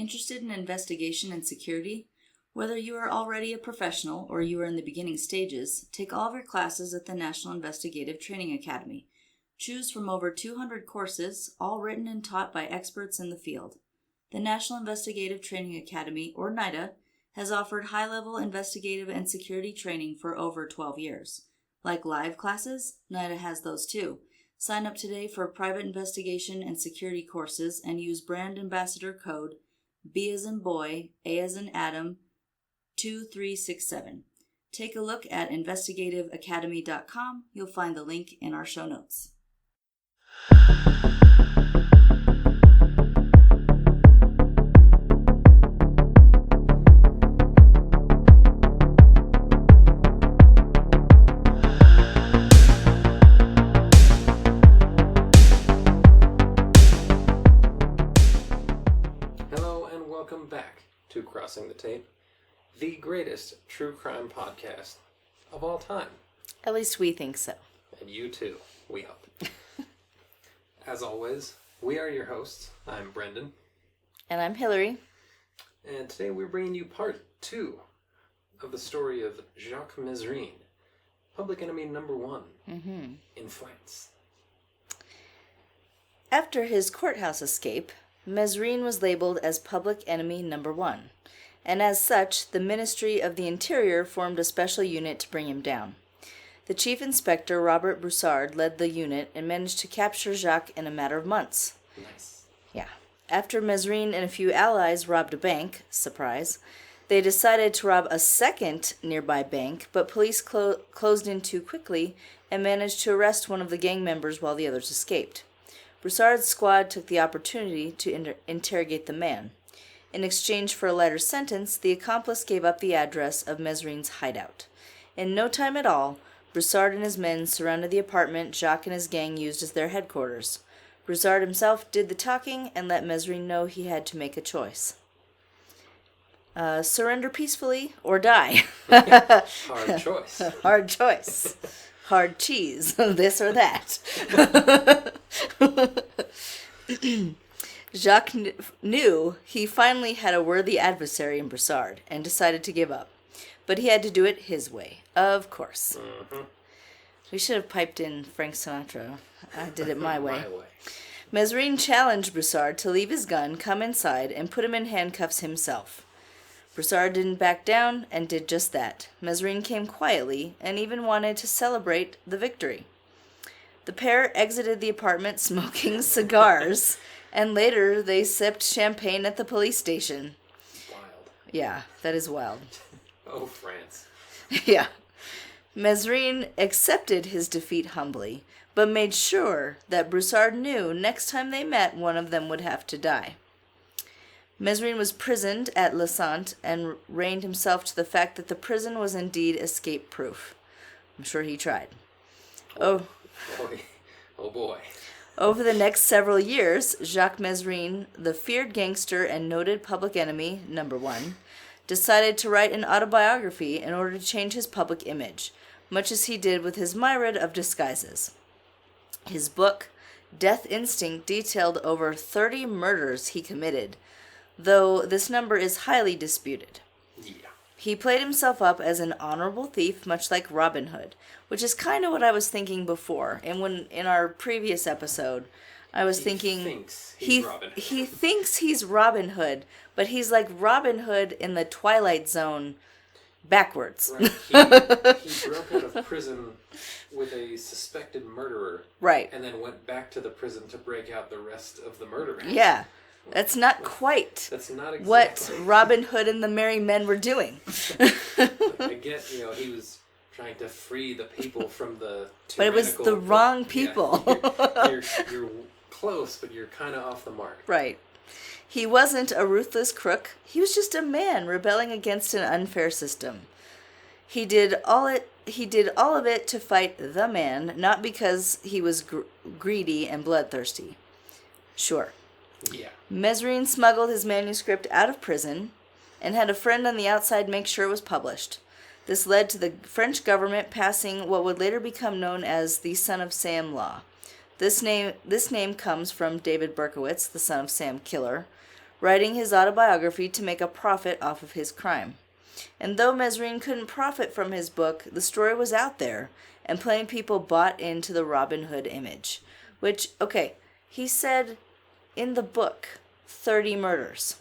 Interested in investigation and security? Whether you are already a professional or you are in the beginning stages, take all of your classes at the National Investigative Training Academy. Choose from over 200 courses, all written and taught by experts in the field. The National Investigative Training Academy, or NITA, has offered high-level investigative and security training for over 12 years. Like live classes, NITA has those too. Sign up today for private investigation and security courses and use brand ambassador code B as in boy, A as in Adam, 2367. Take a look at investigativeacademy.com. You'll find the link in our show notes. To Crossing the Tape, the greatest true crime podcast of all time. At least we think so. And you too, we hope. As always, we are your hosts. I'm Brendan. And I'm Hillary. And today we're bringing you part 2 of the story of Jacques Mesrine, public enemy number 1 in France. After his courthouse escape, Mesrine was labeled as public enemy number 1, and as such, the Ministry of the Interior formed a special unit to bring him down. The chief inspector, Robert Broussard, led the unit and managed to capture Jacques in a matter of months. Nice. Yeah. After Mesrine and a few allies robbed a bank, surprise, they decided to rob a second nearby bank, but police closed in too quickly and managed to arrest one of the gang members while the others escaped. Broussard's squad took the opportunity to interrogate the man. In exchange for a lighter sentence, the accomplice gave up the address of Mesrine's hideout. In no time at all, Broussard and his men surrounded the apartment Jacques and his gang used as their headquarters. Broussard himself did the talking and let Mesrine know he had to make a choice. Surrender peacefully or die. Hard choice. Hard choice. Hard cheese, this or that. Jacques knew he finally had a worthy adversary in Broussard and decided to give up. But he had to do it his way, of course. Mm-hmm. We should have piped in Frank Sinatra. I did it my way. Mesrine challenged Broussard to leave his gun, come inside, and put him in handcuffs himself. Broussard didn't back down and did just that. Mesrine came quietly and even wanted to celebrate the victory. The pair exited the apartment smoking cigars, and later they sipped champagne at the police station. Wild. Yeah, that is wild. Oh, France. Yeah. Mesrine accepted his defeat humbly, but made sure that Broussard knew next time they met one of them would have to die. Mesrine was prisoned at La Sante and reined himself to the fact that the prison was indeed escape-proof. I'm sure he tried. Oh boy. Over the next several years, Jacques Mesrine, the feared gangster and noted public enemy, number 1, decided to write an autobiography in order to change his public image, much as he did with his myriad of disguises. His book, Death Instinct, detailed over 30 murders he committed, though this number is highly disputed. Yeah. He played himself up as an honorable thief, much like Robin Hood, which is kind of what I was thinking before. And when in our previous episode, I was thinking he thinks he's Robin Hood, but he's like Robin Hood in the Twilight Zone backwards. Right. He broke out of prison with a suspected murderer. Right. And then went back to the prison to break out the rest of the murderers. Yeah. That's not quite what Robin Hood and the Merry Men were doing. I get, he was trying to free the people from the but it was the wrong people. Yeah, you're close, but you're kind of off the mark. Right. He wasn't a ruthless crook. He was just a man rebelling against an unfair system. He did all of it to fight the man, not because he was greedy and bloodthirsty. Sure. Yeah. Mesrine smuggled his manuscript out of prison and had a friend on the outside make sure it was published. This led to the French government passing what would later become known as the Son of Sam law. This name comes from David Berkowitz, the Son of Sam killer, writing his autobiography to make a profit off of his crime. And though Mesrine couldn't profit from his book, the story was out there, and plenty of people bought into the Robin Hood image. Which, okay, he said in the book, 30 murders.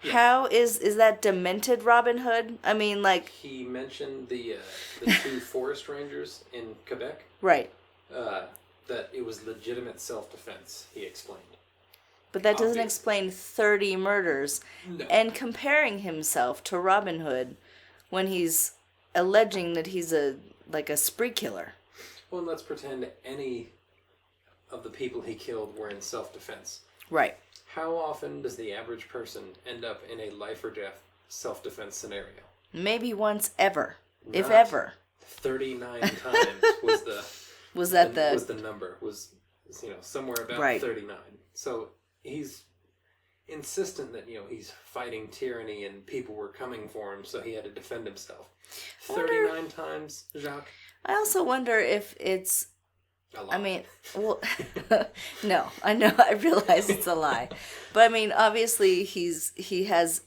Yeah. How is that demented Robin Hood? I mean, like... He mentioned the two forest rangers in Quebec. Right. That it was legitimate self-defense, he explained. But that doesn't explain 30 murders. No. And comparing himself to Robin Hood when he's alleging that he's a spree killer. Well, let's pretend any of the people he killed were in self-defense. Right. How often does the average person end up in a life or death self-defense scenario? Maybe once ever. If ever. 39 times was the... Was the number. Was, somewhere about 39. So he's insistent that, he's fighting tyranny and people were coming for him, so he had to defend himself. 39 times, Jacques? I also wonder if it's... A lie. I mean, well, no, I know, I realize it's a lie. But I mean, obviously he has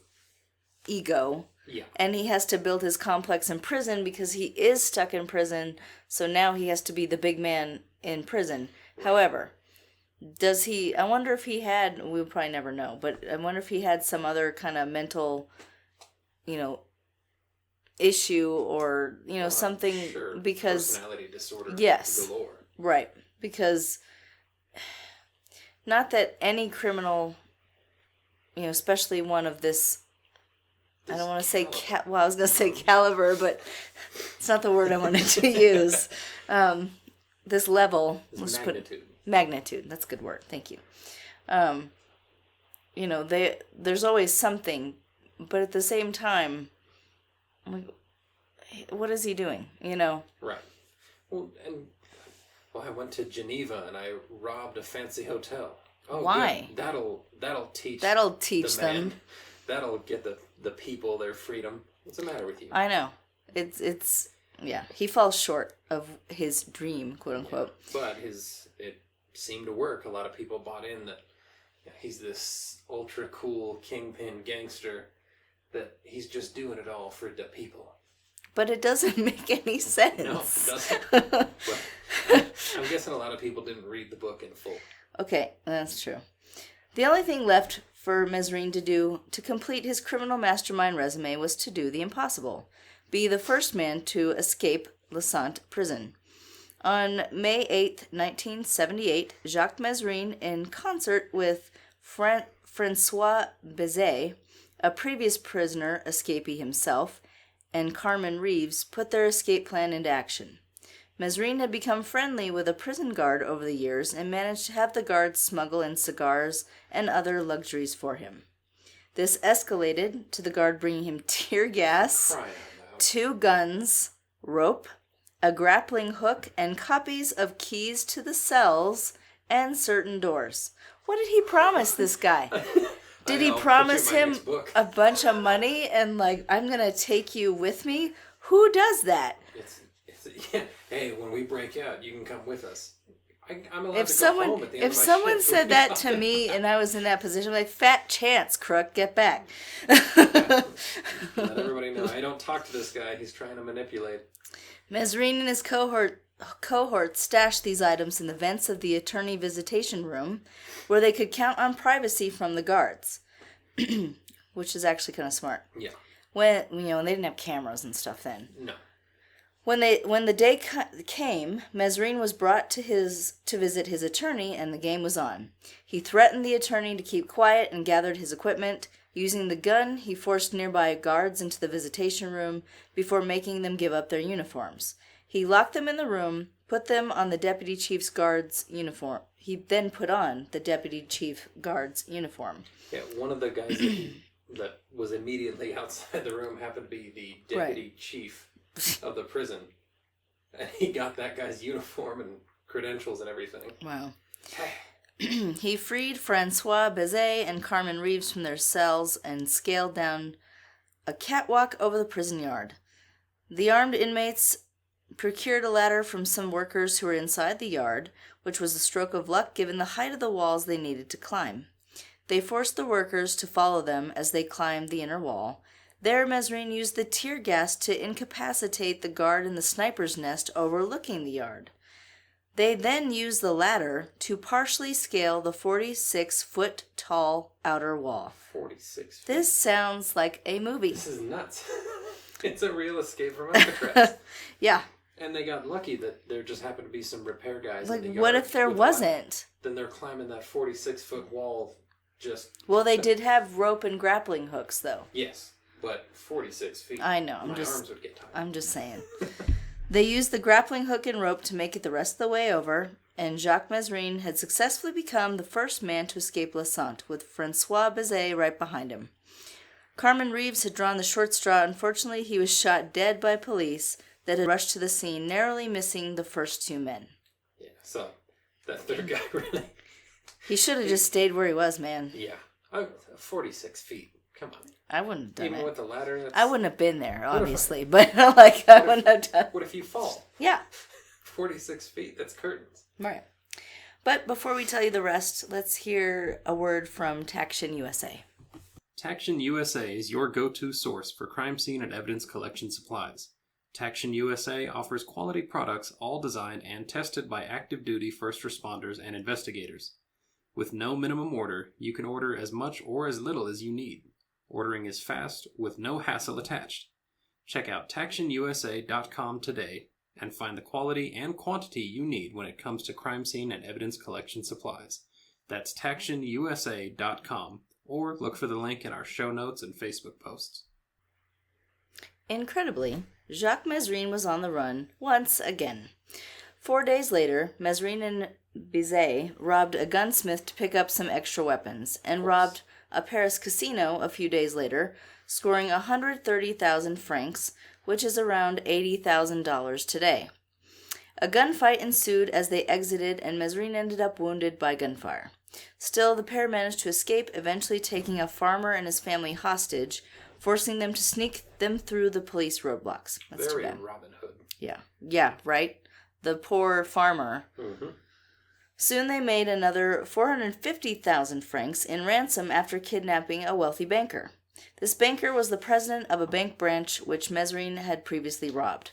ego. Yeah. And he has to build his complex in prison because he is stuck in prison, so now he has to be the big man in prison. Right. However, I wonder if he had, we'll probably never know, but I wonder if he had some other kind of mental, issue or, something, sure. Because... Personality disorder. Yes. Galore. Right. Because, not that any criminal, especially one of this... I don't want to say I was going to say caliber, but it's not the word I wanted to use. This level. This magnitude. Magnitude. That's a good word. Thank you. There's always something, but at the same time, what is he doing? Right. Well, I went to Geneva and I robbed a fancy hotel. Oh, why? Good. That'll teach. That'll teach them. That'll get the people their freedom. What's the matter with you? I know. It's he falls short of his dream, quote unquote. Yeah, but it seemed to work. A lot of people bought in that he's this ultra cool kingpin gangster, that he's just doing it all for the people. But it doesn't make any sense. No, it doesn't. But I'm guessing a lot of people didn't read the book in full. Okay, that's true. The only thing left for Mesrine to do to complete his criminal mastermind resume was to do the impossible. Be the first man to escape Lassant prison. On May 8, 1978, Jacques Mesrine, in concert with François Bizet, a previous prisoner escapee himself, and Carmen Reeves, put their escape plan into action. Mesrine had become friendly with a prison guard over the years and managed to have the guard smuggle in cigars and other luxuries for him. This escalated to the guard bringing him tear gas, 2 guns, rope, a grappling hook, and copies of keys to the cells and certain doors. What did he promise this guy? Did he promise him a bunch of money and I'm going to take you with me? Who does that? Hey, when we break out, you can come with us. I'm allowed if to someone, go home at the end if of my someone shift. said that to me and I was in that position, I'm like, fat chance, crook, get back. Let everybody know. I don't talk to this guy. He's trying to manipulate. Mesrine and his cohort stashed these items in the vents of the attorney visitation room, where they could count on privacy from the guards, which is actually kind of smart. Yeah. When they didn't have cameras and stuff then. No. When the day came, Mesrine was brought to visit his attorney, and the game was on. He threatened the attorney to keep quiet and gathered his equipment. Using the gun, he forced nearby guards into the visitation room before making them give up their uniforms. He locked them in the room, put them on the deputy chief's guard's uniform. He then put on the deputy chief guard's uniform. Yeah, one of the guys that was immediately outside the room happened to be the deputy chief of the prison, and he got that guy's uniform and credentials and everything. Wow. He freed François Bizet and Carmen Reeves from their cells and scaled down a catwalk over the prison yard. The armed inmates procured a ladder from some workers who were inside the yard, which was a stroke of luck given the height of the walls they needed to climb. They forced the workers to follow them as they climbed the inner wall. There, Mesrine used the tear gas to incapacitate the guard in the sniper's nest overlooking the yard. They then used the ladder to partially scale the 46-foot-tall outer wall. 46 feet. This sounds like a movie. This is nuts. It's a real escape from Alcatraz. Yeah. And they got lucky that there just happened to be some repair guys Like, in the yard. what if there wasn't? Then they're climbing that 46-foot wall just... Well, they did have rope and grappling hooks, though. Yes, but 46 feet. I know. My arms would get tired. I'm just saying. They used the grappling hook and rope to make it the rest of the way over, and Jacques Mesrine had successfully become the first man to escape Lassant, with Francois Bizet right behind him. Carmen Reeves had drawn the short straw. Unfortunately, he was shot dead by police that had rushed to the scene, narrowly missing the first 2 men. Yeah, so that third guy really... He should have just stayed where he was, man. Yeah. 46 feet. Come on. I wouldn't have done Even it. with the ladder? I wouldn't have been there, obviously, but like I wouldn't have done. What if you fall? Yeah. 46 feet, that's curtains. Right. But before we tell you the rest, let's hear a word from Taction USA. Taction USA is your go-to source for crime scene and evidence collection supplies. Taction USA offers quality products all designed and tested by active duty first responders and investigators. With no minimum order, you can order as much or as little as you need. Ordering is fast, with no hassle attached. Check out TactionUSA.com today and find the quality and quantity you need when it comes to crime scene and evidence collection supplies. That's TactionUSA.com, or look for the link in our show notes and Facebook posts. Incredibly, Jacques Mesrine was on the run once again. 4 days later, Mesrine and Bizet robbed a gunsmith to pick up some extra weapons, and robbed a Paris casino a few days later, scoring 130,000 francs, which is around $80,000 today. A gunfight ensued as they exited, and Mesrine ended up wounded by gunfire. Still, the pair managed to escape, eventually taking a farmer and his family hostage, forcing them to sneak them through the police roadblocks. That's Very too bad. Robin Hood. Yeah, right? The poor farmer. Mm-hmm. Soon they made another 450,000 francs in ransom after kidnapping a wealthy banker. This banker was the president of a bank branch which Mesrine had previously robbed.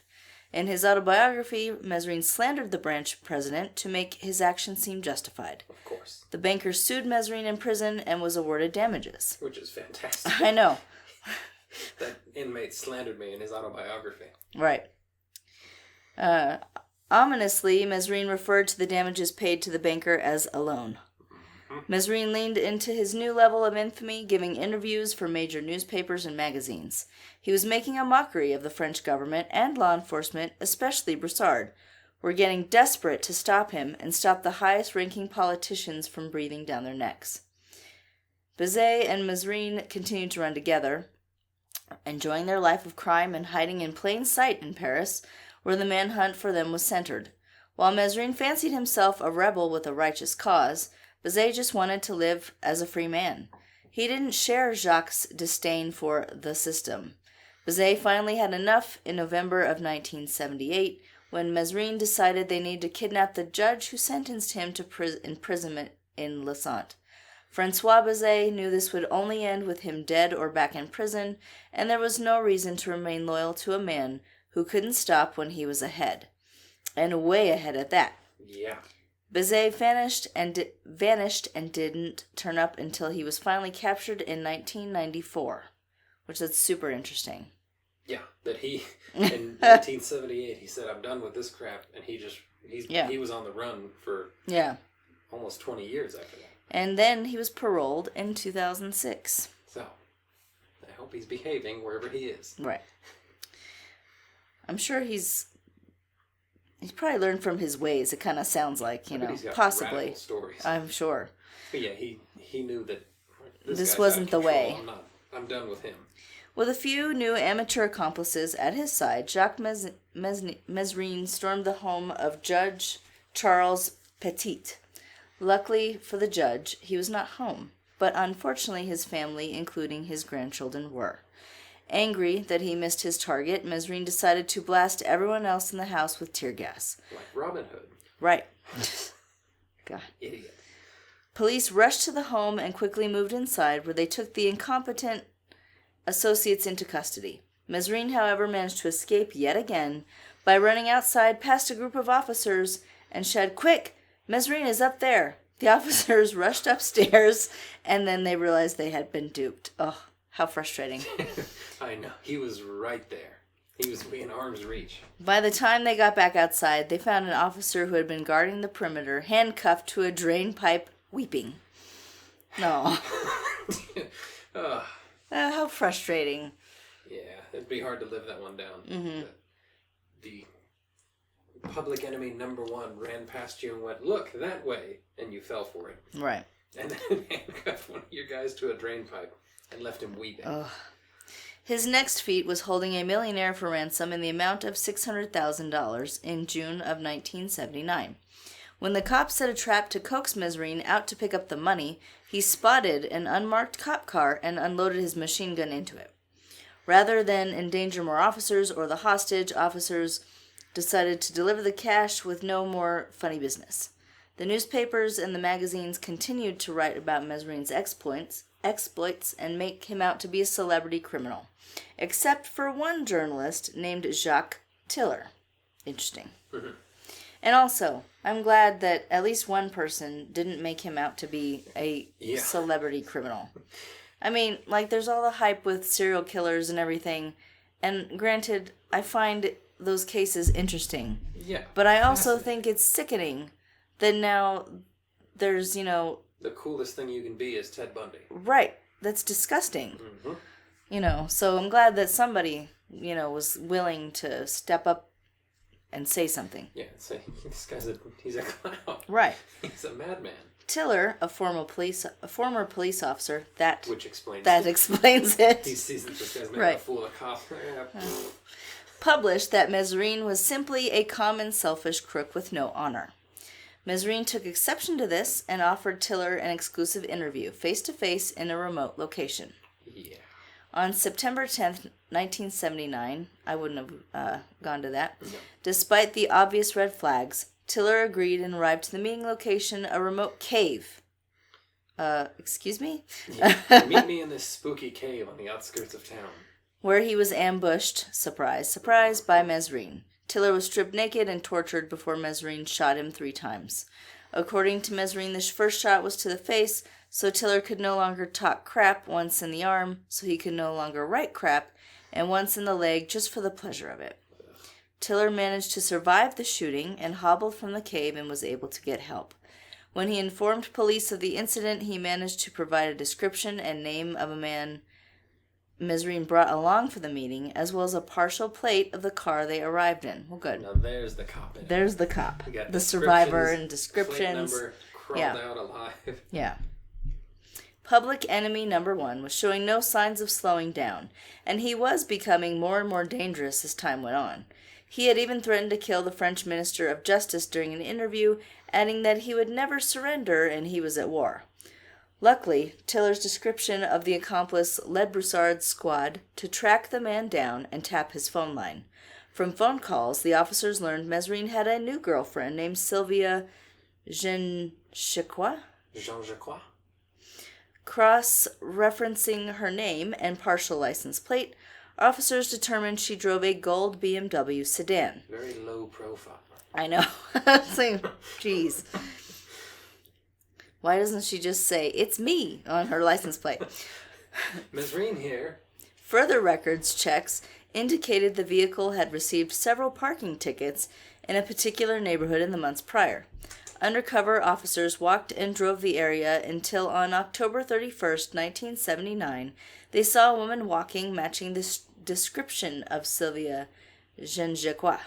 In his autobiography, Mesrine slandered the branch president to make his actions seem justified. Of course. The banker sued Mesrine in prison and was awarded damages. Which is fantastic. I know. That inmate slandered me in his autobiography. Right. Ominously, Mesrine referred to the damages paid to the banker as a loan. Mesrine leaned into his new level of infamy, giving interviews for major newspapers and magazines. He was making a mockery of the French government and law enforcement, especially Broussard, were getting desperate to stop him and stop the highest-ranking politicians from breathing down their necks. Bizet and Mesrine continued to run together, enjoying their life of crime and hiding in plain sight in Paris, where the manhunt for them was centered. While Mesrine fancied himself a rebel with a righteous cause, Bizet just wanted to live as a free man. He didn't share Jacques' disdain for the system. Bizet finally had enough in November of 1978, when Mesrine decided they needed to kidnap the judge who sentenced him to imprisonment in Lassant. Francois Bizet knew this would only end with him dead or back in prison, and there was no reason to remain loyal to a man who couldn't stop when he was ahead. And way ahead at that. Yeah. Bizet vanished and didn't turn up until he was finally captured in 1994, which is super interesting. Yeah, that he, in 1978, he said, I'm done with this crap, and he was on the run for almost 20 years after that. And then he was paroled in 2006. So, I hope he's behaving wherever he is. Right. I'm sure he's probably learned from his ways. It kind of sounds like, He's got possibly. radical stories. I'm sure. But yeah, he knew that this wasn't the way. I'm done with him. With a few new amateur accomplices at his side, Jacques Mesrine stormed the home of Judge Charles Petit. Luckily for the judge, he was not home, but unfortunately his family, including his grandchildren, were. Angry that he missed his target, Mesrine decided to blast everyone else in the house with tear gas. Like Robin Hood. Right. God. Idiot. Police rushed to the home and quickly moved inside, where they took the incompetent associates into custody. Mesrine, however, managed to escape yet again by running outside past a group of officers and shouted, "Quick! Mesrine is up there!" The officers rushed upstairs, and then they realized they had been duped. Oh, how frustrating. I know. He was right there. He was in arm's reach. By the time they got back outside, they found an officer who had been guarding the perimeter, handcuffed to a drain pipe, weeping. No. How frustrating. Yeah, it'd be hard to live that one down. Mm-hmm. The public enemy number one ran past you and went, "Look, that way," and you fell for it. Right. And then handcuffed one of your guys to a drain pipe and left him weeping. Ugh. His next feat was holding a millionaire for ransom in the amount of $600,000 in June of 1979. When the cops set a trap to coax Mesrine out to pick up the money, he spotted an unmarked cop car and unloaded his machine gun into it. Rather than endanger more officers or the hostage, officers decided to deliver the cash with no more funny business. The newspapers and the magazines continued to write about Mesrine's exploits and make him out to be a celebrity criminal, except for one journalist named Jacques Tiller. Interesting. Mm-hmm. And also, I'm glad that at least one person didn't make him out to be a celebrity criminal. I mean, like, there's all the hype with serial killers and everything, and granted, I find those cases interesting. Yeah. But I also think it's sickening that now there's, the coolest thing you can be is Ted Bundy. Right. That's disgusting. Mm-hmm. So I'm glad that somebody, was willing to step up and say something. Yeah, say, this guy's he's a clown. Right. He's a madman. Tiller, a former police officer, Which explains explains it. He sees that this guy's making a fool of cops. Published that Mesrine was simply a common selfish crook with no honor. Mesrine took exception to this and offered Tiller an exclusive interview, face-to-face in a remote location. Yeah. On September 10th, 1979, I wouldn't have gone to that. No. Despite the obvious red flags, Tiller agreed and arrived to the meeting location, a remote cave. Excuse me? Yeah. Meet me in this spooky cave on the outskirts of town. Where he was ambushed, surprise, surprise, by Mesrine. Tiller was stripped naked and tortured before Mesrine shot him 3 times. According to Mesrine, the first shot was to the face, so Tiller could no longer talk crap, once in the arm, so he could no longer write crap, and once in the leg, just for the pleasure of it. Tiller managed to survive the shooting and hobbled from the cave and was able to get help. When he informed police of the incident, he managed to provide a description and name of a man Mesrine brought along for the meeting, as well as a partial plate of the car they arrived in. Well, good. Now there's the cop. There's the cop. The survivor and descriptions. Plate number, crawled out alive. Yeah. Public enemy number 1 was showing no signs of slowing down, and he was becoming more and more dangerous as time went on. He had even threatened to kill the French Minister of Justice during an interview, adding that he would never surrender and he was at war. Luckily, Tiller's description of the accomplice led Broussard's squad to track the man down and tap his phone line. From phone calls, the officers learned Mesrine had a new girlfriend named Sylvia Jean-Jacques. Cross-referencing her name and partial license plate, officers determined she drove a gold BMW sedan. Very low profile. I know. Jeez. Why doesn't she just say, "It's me," on her license plate? Mesrine here. Further records checks indicated the vehicle had received several parking tickets in a particular neighborhood in the months prior. Undercover officers walked and drove the area until on October 31st, 1979, they saw a woman walking matching the description of Sylvia Jean-Jacques.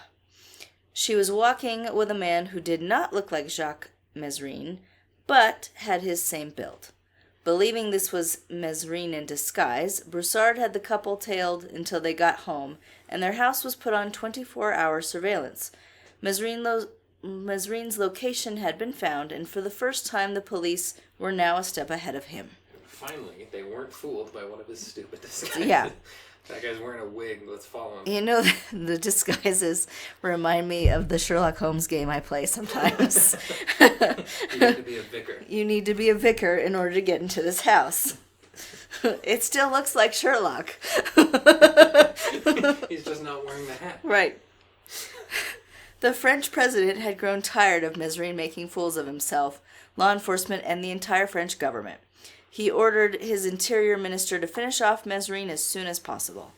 She was walking with a man who did not look like Jacques Mesrine, but had his same build. Believing this was Mesrine in disguise, Broussard had the couple tailed until they got home, and their house was put on 24-hour surveillance. Mesrine's location had been found, and for the first time the police were now a step ahead of him. Finally, they weren't fooled by one of his stupid disguises. Yeah. That guy's wearing a wig. Let's follow him. You know, the disguises remind me of the Sherlock Holmes game I play sometimes. You need to be a vicar. You need to be a vicar in order to get into this house. It still looks like Sherlock. He's just not wearing the hat. Right. The French president had grown tired of Mesrine making fools of himself, law enforcement, and the entire French government. He ordered his interior minister to finish off Mesrine as soon as possible.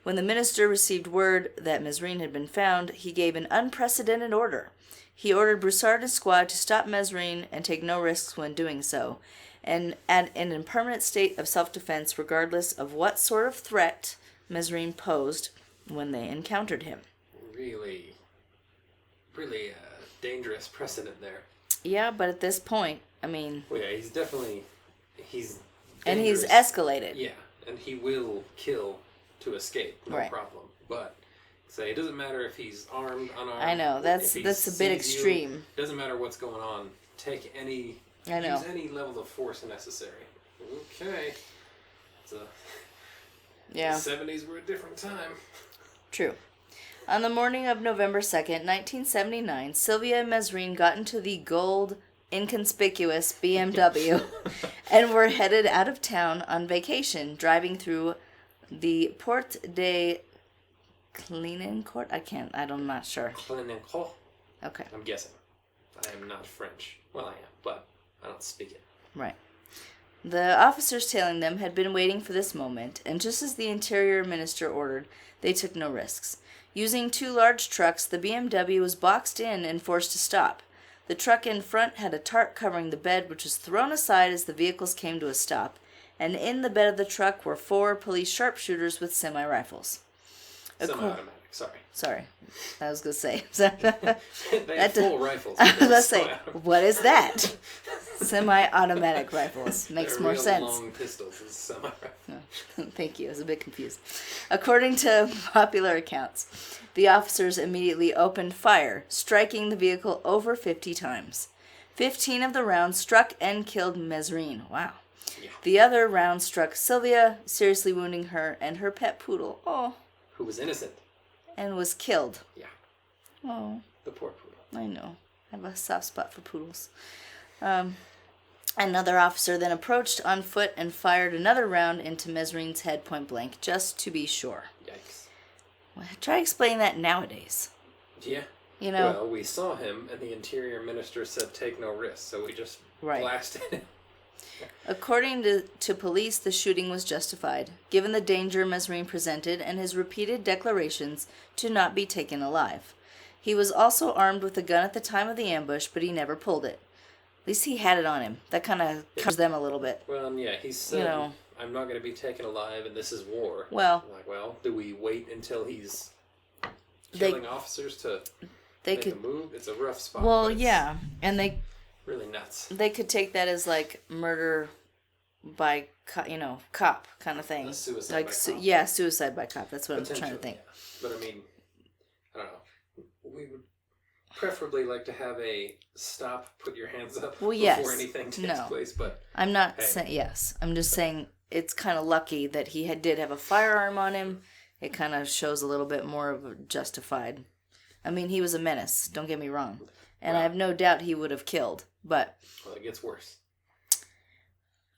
When the minister received word that Mesrine had been found, he gave an unprecedented order. He ordered Broussard and his squad to stop Mesrine and take no risks when doing so, and in a permanent state of self-defense regardless of what sort of threat Mesrine posed when they encountered him. Really dangerous precedent there. Yeah, but at this point, I mean... Well, yeah, he's dangerous. And he's escalated. Yeah, and he will kill to escape, no right. problem. But, say, it doesn't matter if he's armed, unarmed. I know, that's a bit extreme. It doesn't matter what's going on. Use any level of force necessary. Okay. The 70s were a different time. True. On the morning of November 2nd, 1979, Sylvia and Mesrine got into the gold, inconspicuous BMW and were headed out of town on vacation, driving through the Porte de Clignancourt. I'm not sure. Clignancourt? Okay. I'm guessing. I am not French. Well, I am, but I don't speak it. Right. The officers tailing them had been waiting for this moment, and just as the interior minister ordered, they took no risks. Using 2 large trucks, the BMW was boxed in and forced to stop. The truck in front had a tarp covering the bed, which was thrown aside as the vehicles came to a stop, and in the bed of the truck were 4 police sharpshooters with semi-rifles. Semi-automatic, Sorry. I was going to say. They have full rifles. I was going to say, what is that? Semi-automatic rifles. Makes more sense. Long pistols is semi-rifle. Thank you. I was a bit confused. According to popular accounts, the officers immediately opened fire, striking the vehicle over 50 times. 15 of the rounds struck and killed Mesrine. Wow. Yeah. The other round struck Sylvia, seriously wounding her and her pet poodle. Oh. Who was innocent. And was killed. Yeah. Oh. The poor poodle. I know. I have a soft spot for poodles. Another officer then approached on foot and fired another round into Mesrine's head point blank, just to be sure. Yikes. Well, try explaining that nowadays. Yeah. You know. Well, we saw him, and the interior minister said take no risks, so we just blasted him. According to police, the shooting was justified, given the danger Mesrine presented and his repeated declarations to not be taken alive. He was also armed with a gun at the time of the ambush, but he never pulled it. At least he had it on him. That kind of covers them a little bit. Well, yeah, he said, I'm not going to be taken alive, and this is war. Well, I'm like, well, do we wait until he's killing officers to make a move? It's a rough spot. Well, yeah, and they... Really nuts. They could take that as, like, murder by, cop kind of thing. Suicide by cop. Yeah, suicide by cop. That's what I'm trying to think. Yeah. But, I mean, I don't know. We would preferably like to have a stop, put your hands up before anything takes place. But I'm not saying, yes. I'm just saying it's kind of lucky that he did have a firearm on him. It kind of shows a little bit more of a justified. I mean, he was a menace. Don't get me wrong. And I have no doubt he would have killed. But well, it gets worse.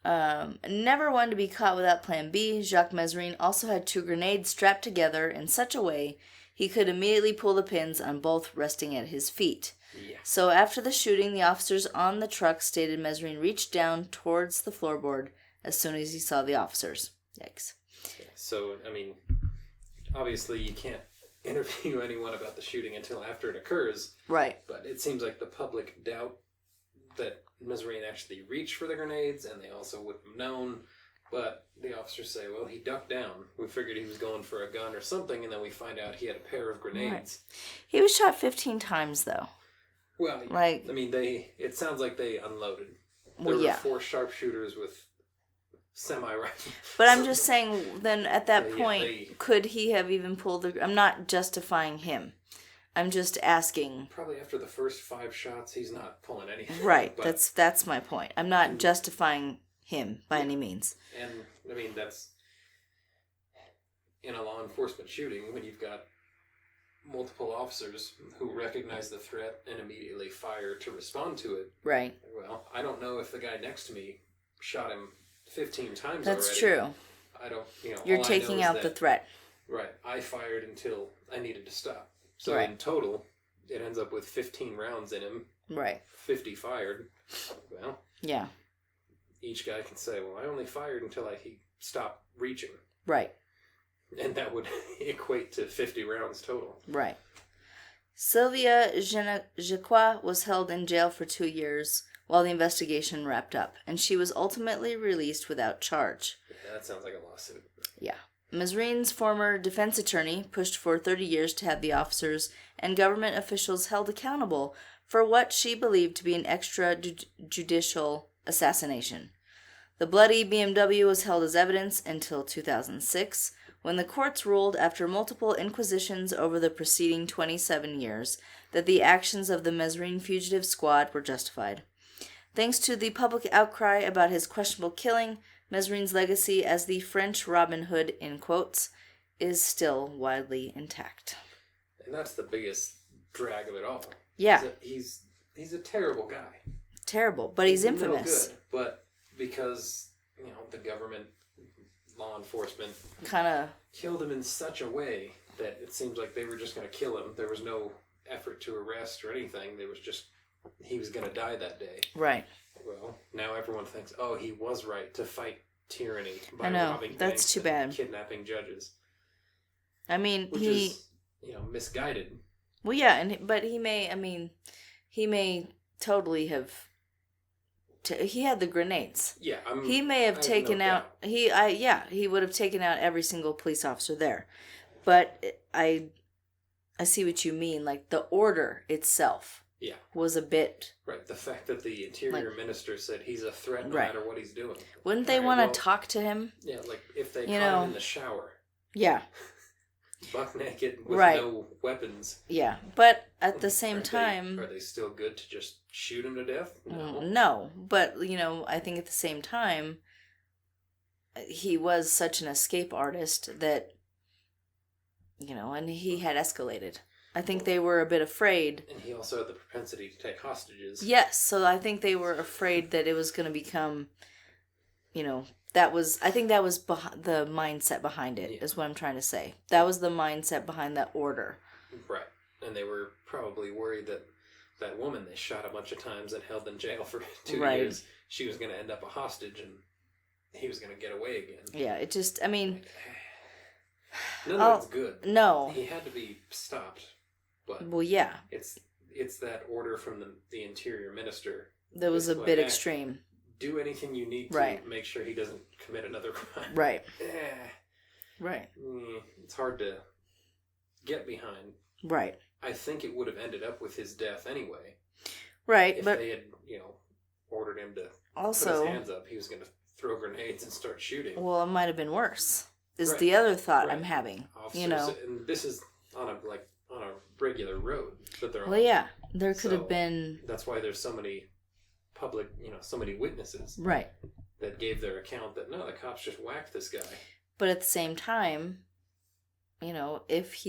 Never one to be caught without Plan B, Jacques Mesrine also had 2 grenades strapped together in such a way he could immediately pull the pins on both resting at his feet. Yeah. So after the shooting, the officers on the truck stated Mesrine reached down towards the floorboard as soon as he saw the officers. Yikes. Yeah, so, I mean, obviously you can't interview anyone about the shooting until after it occurs. Right. But it seems like the public doubt that Mesrine actually reached for the grenades, and they also would have known. But the officers say, well, he ducked down. We figured he was going for a gun or something, and then we find out he had a pair of grenades. Right. He was shot 15 times, though. Well, I mean, it sounds like they unloaded. There were 4 sharpshooters with semi-rifles. But I'm just saying, then at that point, could he have even pulled the... I'm not justifying him. I'm just asking... Probably after the first 5 shots, he's not pulling anything. Right, that's my point. I'm not justifying him by any means. And, I mean, in a law enforcement shooting, when you've got multiple officers who recognize the threat and immediately fire to respond to it. Right. Well, I don't know if the guy next to me shot him 15 times That's already. true. I don't, You're taking out the threat. Right. I fired until I needed to stop. So in total, it ends up with 15 rounds in him. Right. 50 fired. Well. Yeah. Each guy can say, well, I only fired until he stopped reaching. Right. And that would equate to 50 rounds total. Right. Sylvia Jacques was held in jail for 2 years while the investigation wrapped up, and she was ultimately released without charge. Yeah, that sounds like a lawsuit. Yeah. Mesrine's former defense attorney pushed for 30 years to have the officers and government officials held accountable for what she believed to be an extrajudicial assassination. The bloody BMW was held as evidence until 2006, when the courts ruled after multiple inquisitions over the preceding 27 years that the actions of the Mesrine fugitive squad were justified. Thanks to the public outcry about his questionable killing, Mesrine's legacy as the French Robin Hood, in quotes, is still widely intact. And that's the biggest drag of it all. Yeah. He's a terrible guy. Terrible, but he's infamous. No good, but because, the government, law enforcement kind of killed him in such a way that it seems like they were just going to kill him. There was no effort to arrest or anything. There was just, he was going to die that day. Right. Well, now everyone thinks, oh, he was right to fight tyranny by I know. robbing That's banks too and bad. kidnapping judges. I mean, which is, misguided. Well, yeah, but he may totally have. He had the grenades. Yeah, he may have taken out. He would have taken out every single police officer there. But I see what you mean. Like the order itself. Yeah. Was a bit. Right. The fact that the interior minister said he's a threat no matter what he's doing. Wouldn't they want to talk to him? Yeah, like if they caught him in the shower. Yeah. Buck naked with no weapons. Yeah, but at the same time... Are they still good to just shoot him to death? No, but, I think at the same time, he was such an escape artist that, and he had escalated. I think they were a bit afraid. And he also had the propensity to take hostages. Yes, so I think they were afraid that it was going to become, I think that was the mindset behind it, is what I'm trying to say. That was the mindset behind that order. Right. And they were probably worried that that woman they shot a bunch of times and held in jail for 2 years, she was going to end up a hostage and he was going to get away again. Yeah, it just, none of it's good. No. He had to be stopped. But well, yeah. It's that order from the interior minister. That was a bit extreme. Do anything you need to make sure he doesn't commit another crime. Right. Right. It's hard to get behind. Right. I think it would have ended up with his death anyway. Right, if they had, ordered him to put his hands up, he was going to throw grenades and start shooting. Well, it might have been worse. Is the other thought I'm having. Officers, and this is on a regular road that they're on. Well, yeah, there could have been. That's why there's so many public, so many witnesses. Right. That gave their account that no, the cops just whacked this guy. But at the same time, if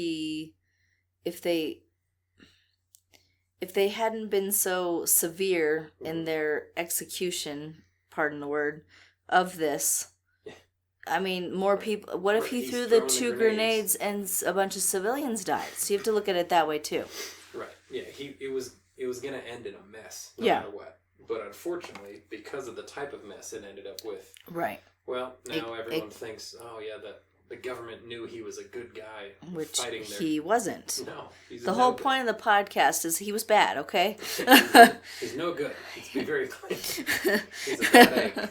they hadn't been so severe in their execution, pardon the word, of this. More people... What if he threw the 2 grenades and a bunch of civilians died? So you have to look at it that way, too. Right. Yeah, it was going to end in a mess, no matter what. But unfortunately, because of the type of mess it ended up with... Right. Well, now everyone thinks, oh, yeah, that the government knew he was a good guy. Which fighting he wasn't. No. The whole point of the podcast is he was bad, okay? He's no good. Let's be very clear. He's a bad egg.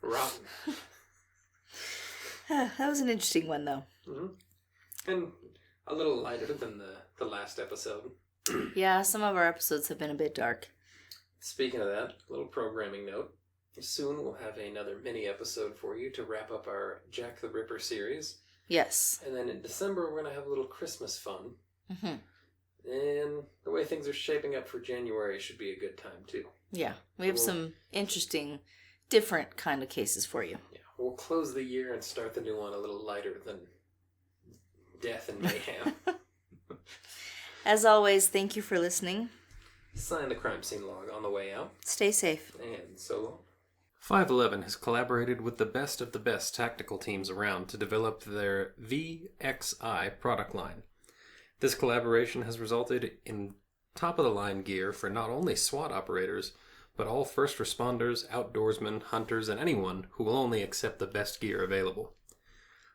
Rotten. That was an interesting one, though. Mm-hmm. And a little lighter than the last episode. Yeah, some of our episodes have been a bit dark. Speaking of that, a little programming note. Soon we'll have another mini episode for you to wrap up our Jack the Ripper series. Yes. And then in December we're going to have a little Christmas fun. Mm-hmm. And the way things are shaping up for January should be a good time, too. Yeah, we have some interesting, different kind of cases for you. Yeah, we'll close the year and start the new one a little lighter than death and mayhem. As always, thank you for listening. Sign the crime scene log on the way out. Stay safe. And so long. 511 has collaborated with the best tactical teams around to develop their VXI product line. This collaboration has resulted in top-of-the-line gear for not only SWAT operators, but all first responders, outdoorsmen, hunters, and anyone who will only accept the best gear available.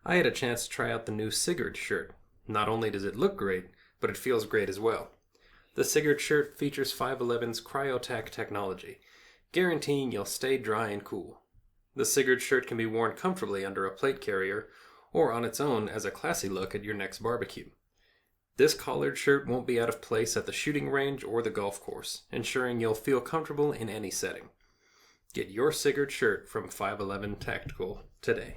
I had a chance to try out the new Sigurd shirt. Not only does it look great, but it feels great as well. The Sigurd shirt features 511's CryoTac technology, guaranteeing you'll stay dry and cool. The Sigurd shirt can be worn comfortably under a plate carrier, or on its own as a classy look at your next barbecue. This collared shirt won't be out of place at the shooting range or the golf course, ensuring you'll feel comfortable in any setting. Get your Sigurd shirt from 511 Tactical today.